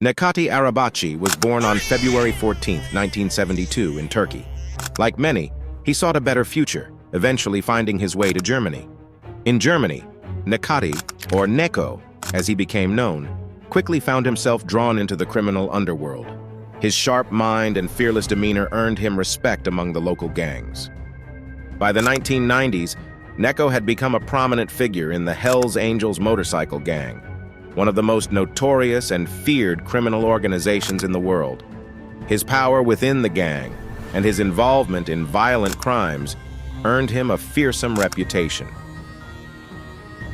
Necati Arabacı was born on February 14, 1972, in Turkey. Like many, he sought a better future, eventually finding his way to Germany. In Germany, Necati, or Neco, as he became known, quickly found himself drawn into the criminal underworld. His sharp mind and fearless demeanor earned him respect among the local gangs. By the 1990s, Neco had become a prominent figure in the Hellsangels motorcycle gang, one of the most notorious and feared criminal organizations in the world. His power within the gang and his involvement in violent crimes earned him a fearsome reputation.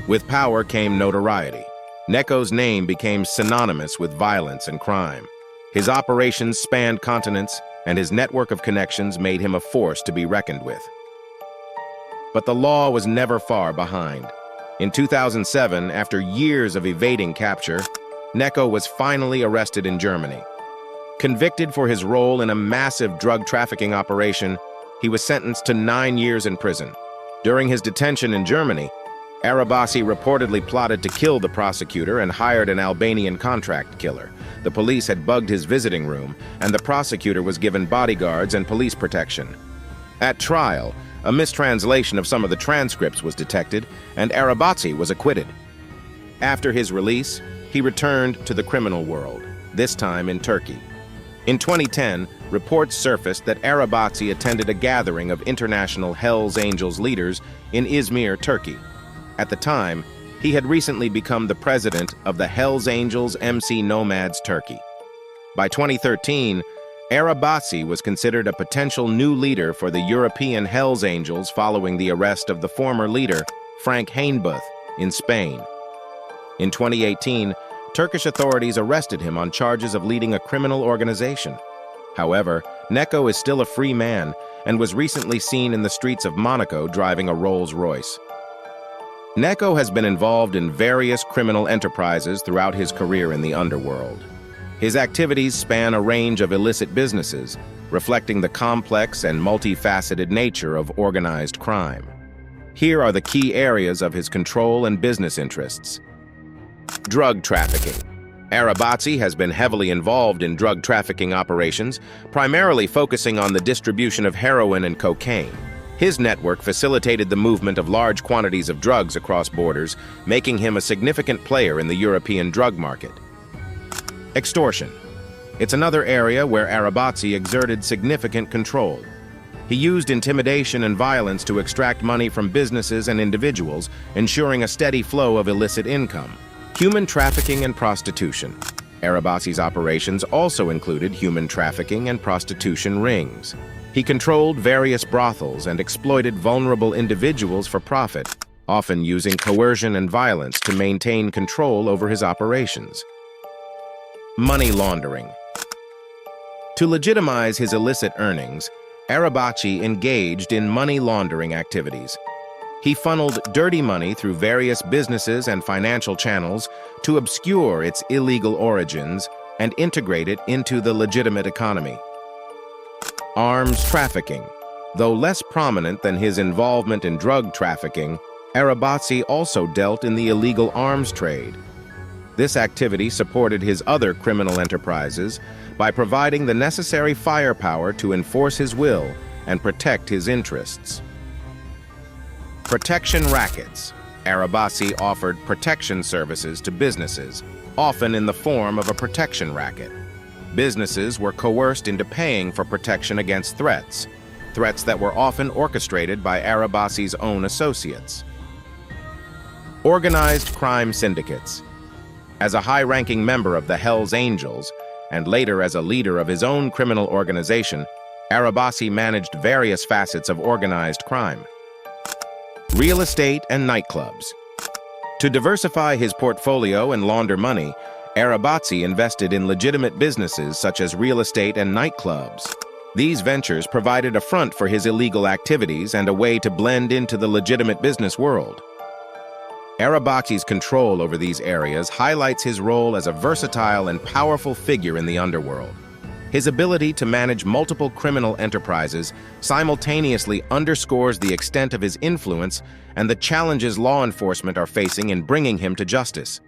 With power came notoriety. Neco's name became synonymous with violence and crime. His operations spanned continents, and his network of connections made him a force to be reckoned with. But the law was never far behind. In 2007, after years of evading capture, Neco was finally arrested in Germany. Convicted for his role in a massive drug trafficking operation, he was sentenced to 9 years in prison. During his detention in Germany, Arabaci reportedly plotted to kill the prosecutor and hired an Albanian contract killer. The police had bugged his visiting room, and the prosecutor was given bodyguards and police protection. At trial, a mistranslation of some of the transcripts was detected, and Arabaci was acquitted. After his release, he returned to the criminal world, this time in Turkey. In 2010, reports surfaced that Arabaci attended a gathering of international Hells Angels leaders in Izmir, Turkey. At the time, he had recently become the president of the Hells Angels MC Nomads Turkey. By 2013, Arabaci was considered a potential new leader for the European Hells Angels following the arrest of the former leader, Frank Hainbuth, in Spain. In 2018, Turkish authorities arrested him on charges of leading a criminal organization. However, Neco is still a free man and was recently seen in the streets of Monaco driving a Rolls-Royce. Neco has been involved in various criminal enterprises throughout his career in the underworld. His activities span a range of illicit businesses, reflecting the complex and multifaceted nature of organized crime. Here are the key areas of his control and business interests. Drug trafficking. Arabaci has been heavily involved in drug trafficking operations, primarily focusing on the distribution of heroin and cocaine. His network facilitated the movement of large quantities of drugs across borders, making him a significant player in the European drug market. Extortion. It's another area where Arabaci exerted significant control. He used intimidation and violence to extract money from businesses and individuals, ensuring a steady flow of illicit income. Human trafficking and prostitution. Arabaci's operations also included human trafficking and prostitution rings. He controlled various brothels and exploited vulnerable individuals for profit, often using coercion and violence to maintain control over his operations. Money laundering. To legitimize his illicit earnings, Arabaci engaged in money laundering activities. He funneled dirty money through various businesses and financial channels to obscure its illegal origins and integrate it into the legitimate economy. Arms trafficking. Though less prominent than his involvement in drug trafficking, Arabaci also dealt in the illegal arms trade. This activity supported his other criminal enterprises by providing the necessary firepower to enforce his will and protect his interests. Protection rackets. Arabaci offered protection services to businesses, often in the form of a protection racket. Businesses were coerced into paying for protection against threats that were often orchestrated by Arabaci's own associates. Organized crime syndicates. As a high-ranking member of the Hells Angels, and later as a leader of his own criminal organization, Arabaci managed various facets of organized crime. Real estate and nightclubs. To diversify his portfolio and launder money, Arabaci invested in legitimate businesses such as real estate and nightclubs. These ventures provided a front for his illegal activities and a way to blend into the legitimate business world. Arabaci's control over these areas highlights his role as a versatile and powerful figure in the underworld. His ability to manage multiple criminal enterprises simultaneously underscores the extent of his influence and the challenges law enforcement are facing in bringing him to justice.